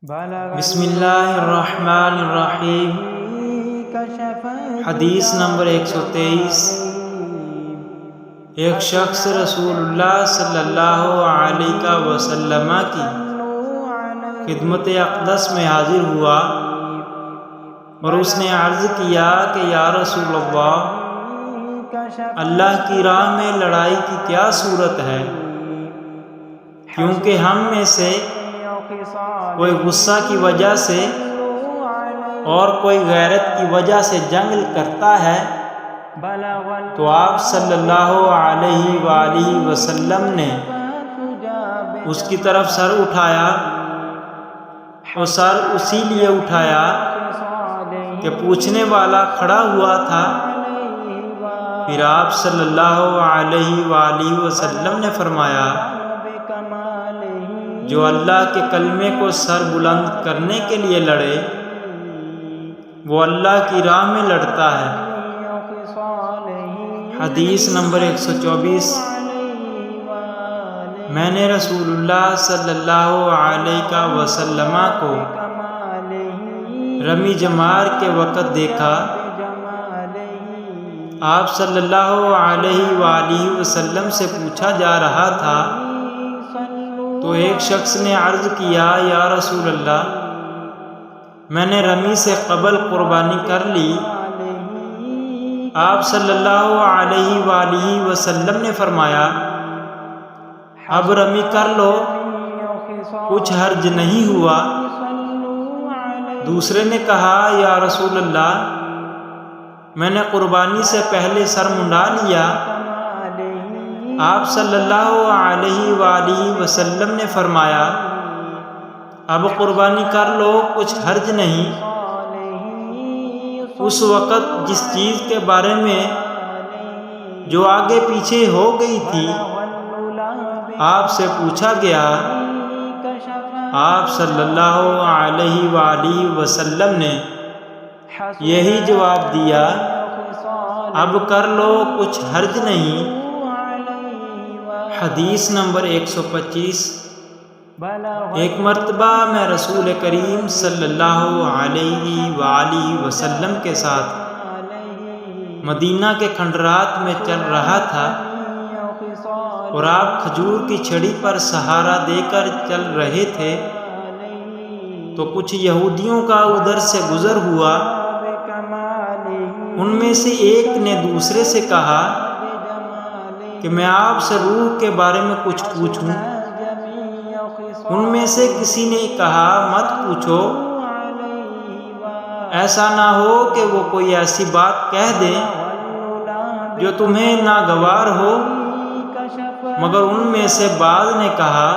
بسم اللہ الرحمن الرحیم۔ حدیث نمبر 123۔ ایک شخص رسول اللہ صلی اللہ علیہ وسلم کی خدمت اقدس میں حاضر ہوا اور اس نے عرض کیا کہ یا رسول اللہ کی راہ میں لڑائی کی کیا صورت ہے، کیونکہ ہم میں سے کوئی غصہ کی وجہ سے اور کوئی غیرت کی وجہ سے جنگ کرتا ہے۔ تو آپ صلی اللہ علیہ وآلہ وسلم نے اس کی طرف سر اٹھایا اور سر اسی لیے اٹھایا کہ پوچھنے والا کھڑا ہوا تھا۔ پھر آپ صلی اللہ علیہ وآلہ وسلم نے فرمایا، جو اللہ کے کلمے کو سر بلند کرنے کے لیے لڑے وہ اللہ کی راہ میں لڑتا ہے۔ حدیث نمبر 124۔ میں نے رسول اللہ صلی اللہ علیہ وسلم کو رمی جمار کے وقت دیکھا۔ آپ صلی اللہ علیہ وآلہ وسلم سے پوچھا جا رہا تھا تو ایک شخص نے عرض کیا، یا رسول اللہ، میں نے رمی سے قبل قربانی کر لی۔ آپ صلی اللہ علیہ وآلہ وسلم نے فرمایا، اب رمی کر لو، کچھ حرج نہیں ہوا۔ دوسرے نے کہا، یا رسول اللہ، میں نے قربانی سے پہلے سر منڈا لیا۔ آپ صلی اللہ علیہ وآلہ وسلم نے فرمایا، اب قربانی کر لو، کچھ حرج نہیں۔ اس وقت جس چیز کے بارے میں جو آگے پیچھے ہو گئی تھی آپ سے پوچھا گیا، آپ صلی اللہ علیہ وآلہ وسلم نے یہی جواب دیا، اب کر لو، کچھ حرج نہیں۔ حدیث نمبر 125۔ ایک مرتبہ میں رسول کریم صلی اللہ علیہ وآلہ وسلم کے ساتھ مدینہ کے کھنڈرات میں چل رہا تھا اور آپ کھجور کی چھڑی پر سہارا دے کر چل رہے تھے تو کچھ یہودیوں کا ادھر سے گزر ہوا۔ ان میں سے ایک نے دوسرے سے کہا کہ میں آپ سے روح کے بارے میں کچھ پوچھوں۔ ان میں سے کسی نے کہا، مت پوچھو، ایسا نہ ہو کہ وہ کوئی ایسی بات کہہ دے جو تمہیں ناگوار ہو۔ مگر ان میں سے بعض نے کہا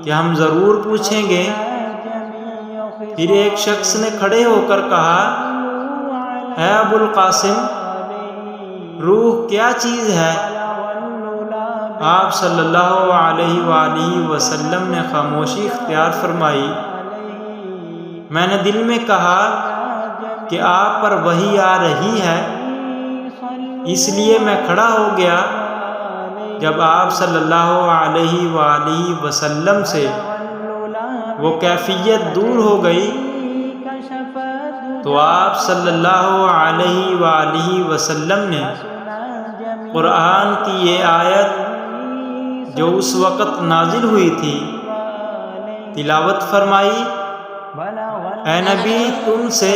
کہ ہم ضرور پوچھیں گے۔ پھر ایک شخص نے کھڑے ہو کر کہا، اے ابو القاسم، روح کیا چیز ہے؟ آپ صلی اللہ علیہ وآلہ وسلم نے خاموشی اختیار فرمائی۔ میں نے دل میں کہا کہ آپ پر وحی آ رہی ہے، اس لیے میں کھڑا ہو گیا۔ جب آپ صلی اللہ علیہ وآلہ وسلم سے وہ کیفیت دور ہو گئی تو آپ صلی اللہ علیہ وآلہ وسلم نے قرآن کی یہ آیت جو اس وقت نازل ہوئی تھی تلاوت فرمائی، اے نبی، تم سے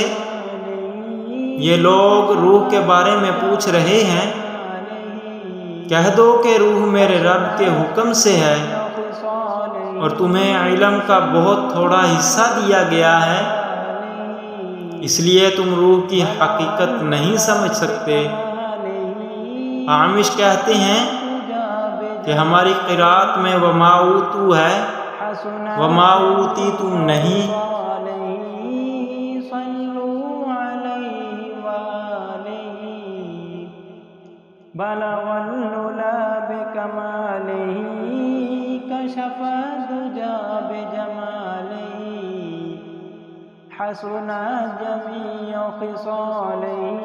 یہ لوگ روح کے بارے میں پوچھ رہے ہیں، کہہ دو کہ روح میرے رب کے حکم سے ہے اور تمہیں علم کا بہت تھوڑا حصہ دیا گیا ہے، اس لیے تم روح کی حقیقت نہیں سمجھ سکتے۔ عامش کہتے ہیں کہ ہماری قرأت میں وما اوتوا ہے، وما اوتیتم نہیں۔ بلغ العلا بکمالہ کشف الدجی بجمالہ حسنت جمیع خصالہ۔